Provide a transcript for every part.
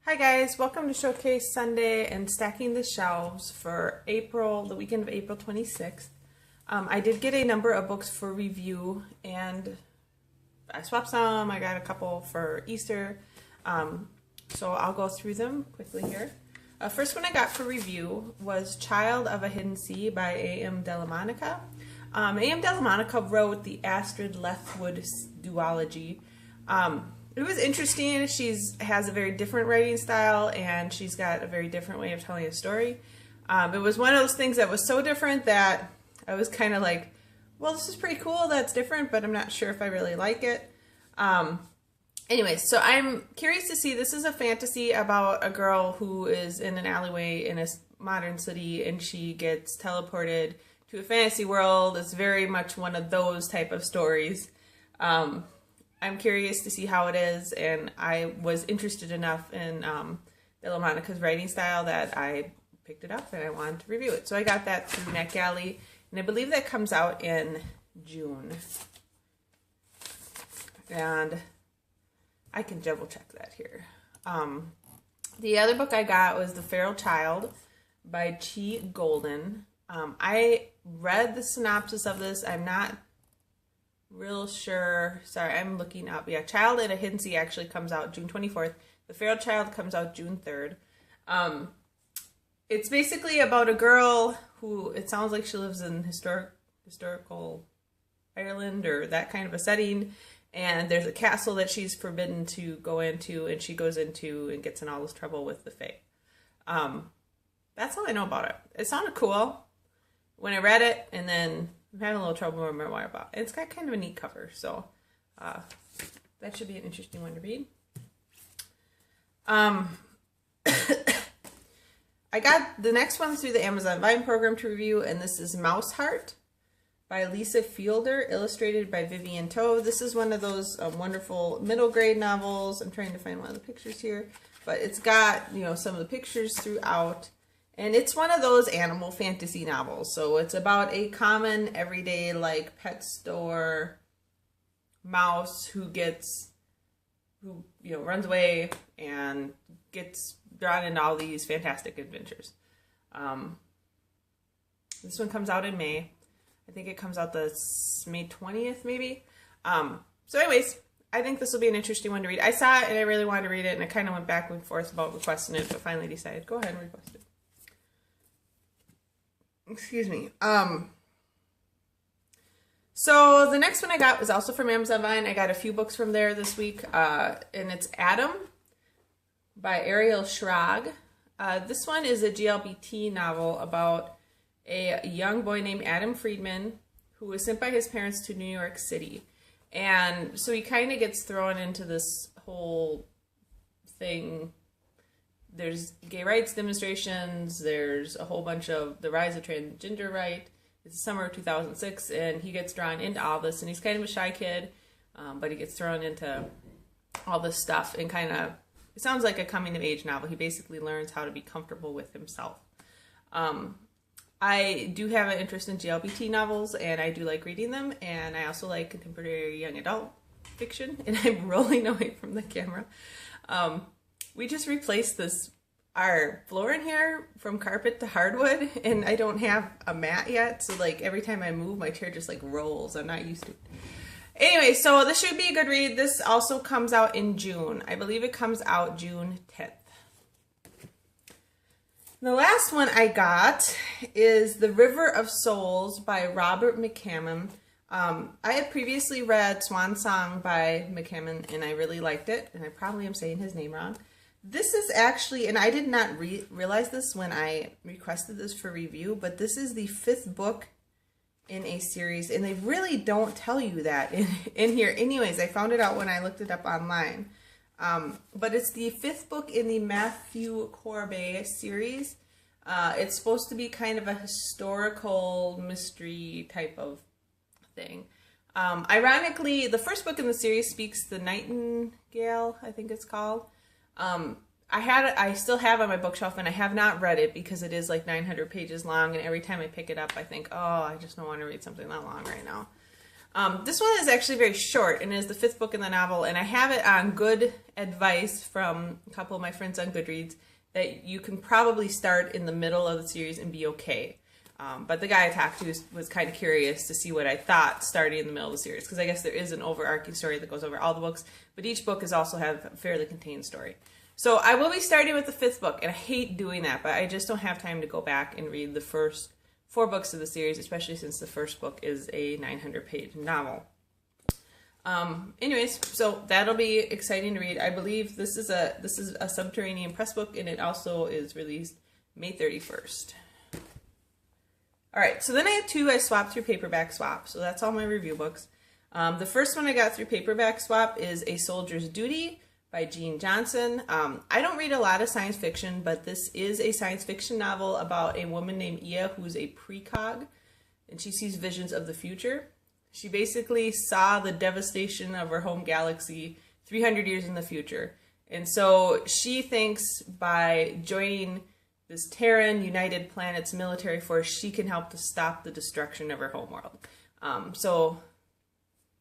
Hi guys, welcome to Showcase Sunday and stacking the shelves for the weekend of April 26th. I did get a number of books for review and I swapped some. I got a couple for Easter. So I'll go through them quickly here. First one I got for review was Child of a Hidden Sea by A.M. Delamonica. A.M. Delamonica wrote the Astrid Lethwood duology. It was interesting. She has a very different writing style, and she's got a very different way of telling a story. It was one of those things that was so different that I was kind of like, well, this is pretty cool, that's different, but I'm not sure if I really like it. Anyway, so I'm curious to see, this is a fantasy about a girl who is in an alleyway in a modern city, and she gets teleported to a fantasy world. It's very much one of those type of stories. I'm curious to see how it is, and I was interested enough in Delamonica's writing style that I picked it up and I wanted to review it. So I got that through NetGalley, and I believe that comes out in June. And I can double check that here. The other book I got was The Feral Child by Chi Golden. I read the synopsis of this. I'm not real sure. Sorry, I'm looking up. Yeah, Child in a Hidden Sea actually comes out June 24th. The Feral Child comes out June 3rd. It's basically about a girl who, it sounds like she lives in historical Ireland or that kind of a setting, and there's a castle that she's forbidden to go into, and she goes into and gets in all this trouble with the Fae. That's all I know about it. It sounded cool when I read it, and then I'm having a little trouble remembering what about it. It's got kind of a neat cover, so that should be an interesting one to read. I got the next one through the Amazon Vine program to review, and this is Mouse Heart by Lisa Fielder, illustrated by Vivian Toe. This is one of those wonderful middle grade novels. I'm trying to find one of the pictures here, but it's got, you know, some of the pictures throughout. And it's one of those animal fantasy novels. So it's about a common, everyday, like, pet store mouse who runs away and gets drawn into all these fantastic adventures. This one comes out in May. I think it comes out May 20th, maybe. So anyways, I think this will be an interesting one to read. I saw it and I really wanted to read it, and I kind of went back and forth about requesting it, but finally decided, go ahead and request it. Excuse me. So the next one I got was also from Amazon Vine. I got a few books from there this week, and it's Adam by Ariel Schrag. This one is a GLBT novel about a young boy named Adam Friedman who was sent by his parents to New York City. And so he kind of gets thrown into this whole thing. There's gay rights demonstrations, there's a whole bunch of the rise of transgender right. It's the summer of 2006, and he gets drawn into all this, and he's kind of a shy kid, but he gets thrown into all this stuff, and kind of, it sounds like a coming-of-age novel. He basically learns how to be comfortable with himself. I do have an interest in GLBT novels, and I do like reading them, and I also like contemporary young adult fiction, and I'm rolling away from the camera. We just replaced our floor in here from carpet to hardwood, and I don't have a mat yet, so like every time I move, my chair just like rolls. I'm not used to it. Anyway, so this should be a good read. This also comes out in June. I believe it comes out June 10th. The last one I got is The River of Souls by Robert McCammon. I had previously read Swan Song by McCammon, and I really liked it, and I probably am saying his name wrong. This is actually, and I did not realize this when I requested this for review, but this is the 5th book in a series, and they really don't tell you that in here. Anyways, I found it out when I looked it up online. But it's the 5th book in the Matthew Corbet series. It's supposed to be kind of a historical mystery type of thing. Ironically, the first book in the series speaks the Nightingale, I think it's called. I still have on my bookshelf, and I have not read it because it is like 900 pages long, and every time I pick it up I think, oh, I just don't want to read something that long right now. This one is actually very short and is the 5th book in the novel, and I have it on good advice from a couple of my friends on Goodreads that you can probably start in the middle of the series and be okay. But the guy I talked to was kind of curious to see what I thought starting in the middle of the series, because I guess there is an overarching story that goes over all the books, but each book is also have a fairly contained story. So I will be starting with the 5th book, and I hate doing that, but I just don't have time to go back and read the first 4 books of the series, especially since the first book is a 900-page novel. Anyways, so that'll be exciting to read. I believe this is a Subterranean Press book, and it also is released May 31st. All right, so then I had 2 I swapped through Paperback Swap, so that's all my review books. The first one I got through Paperback Swap is A Soldier's Duty by Jean Johnson. I don't read a lot of science fiction, but this is a science fiction novel about a woman named Ia who's a precog, and she sees visions of the future. She basically saw the devastation of her home galaxy 300 years in the future. And so she thinks by joining this Terran United Planets military force, she can help to stop the destruction of her homeworld. So,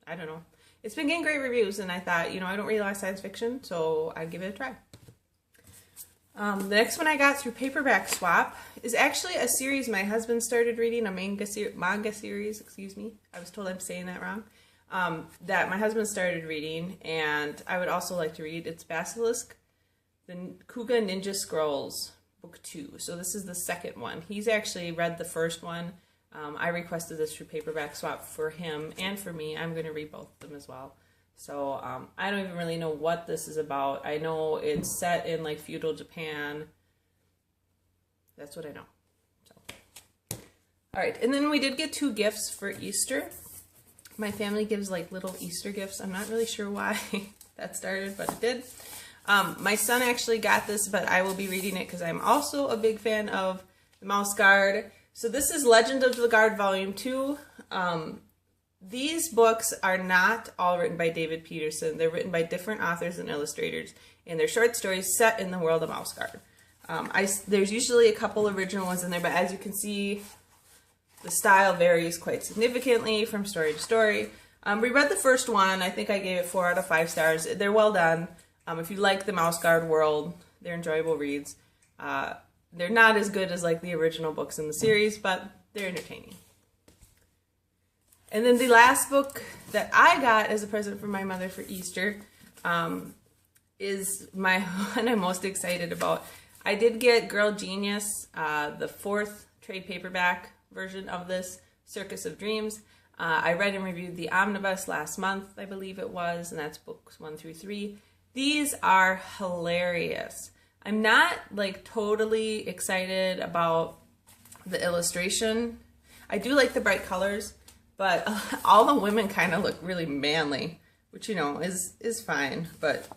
I don't know. It's been getting great reviews, and I thought, you know, I don't read a lot of science fiction, so I'd give it a try. The next one I got through Paperback Swap is actually a series my husband started reading, a manga series, excuse me. I was told I'm saying that wrong. That my husband started reading, and I would also like to read. It's Basilisk, the Kuga Ninja Scrolls, Book 2. So this is the second one. He's actually read the first one. I requested this through Paperback Swap for him and for me. I'm going to read both of them as well. So I don't even really know what this is about. I know it's set in like feudal Japan. That's what I know. So, all right, and then we did get 2 gifts for Easter. My family gives like little Easter gifts. I'm not really sure why that started, but it did. My son actually got this, but I will be reading it because I'm also a big fan of the Mouse Guard. So this is Legend of the Guard Volume 2. These books are not all written by David Peterson. They're written by different authors and illustrators, and they're short stories set in the world of Mouse Guard. There's usually a couple original ones in there, but as you can see, the style varies quite significantly from story to story. We read the first one. I think I gave it 4 out of 5 stars. They're well done. If you like the Mouse Guard world, they're enjoyable reads. They're not as good as like the original books in the series, but they're entertaining. And then the last book that I got as a present from my mother for Easter is my one I'm most excited about. I did get Girl Genius, the 4th trade paperback version of this, Circus of Dreams. I read and reviewed the omnibus last month, I believe it was, and that's books 1 through 3. These are hilarious. I'm not like totally excited about the illustration. I do like the bright colors, but all the women kind of look really manly, which, you know, is fine, but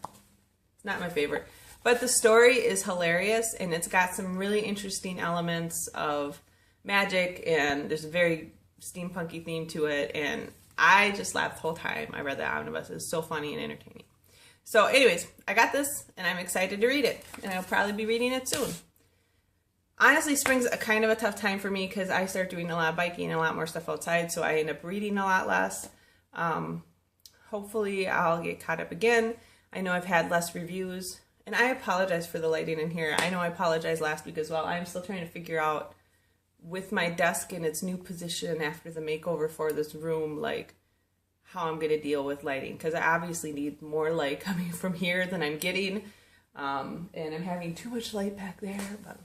it's not my favorite. But the story is hilarious, and it's got some really interesting elements of magic, and there's a very steampunky theme to it, and I just laughed the whole time I read the omnibus. It was so funny and entertaining. So anyways, I got this, and I'm excited to read it, and I'll probably be reading it soon. Honestly, spring's a kind of a tough time for me because I start doing a lot of biking and a lot more stuff outside, so I end up reading a lot less. Hopefully I'll get caught up again. I know I've had less reviews, and I apologize for the lighting in here. I know I apologized last week as well. I'm still trying to figure out with my desk in its new position after the makeover for this room, like, how I'm going to deal with lighting, because I obviously need more light coming from here than I'm getting, and I'm having too much light back there, but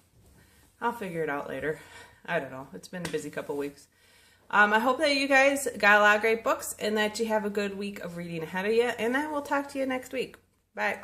I'll figure it out later. I don't know. It's been a busy couple weeks. I hope that you guys got a lot of great books and that you have a good week of reading ahead of you, and I will talk to you next week. Bye.